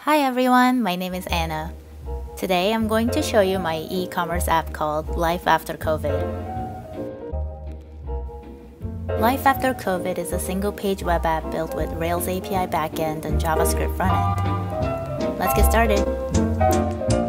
Hi everyone, my name is Anna. Today I'm going to show you my e-commerce app called Life After COVID. Life After COVID is a single-page web app built with Rails API backend and JavaScript frontend. Let's get started.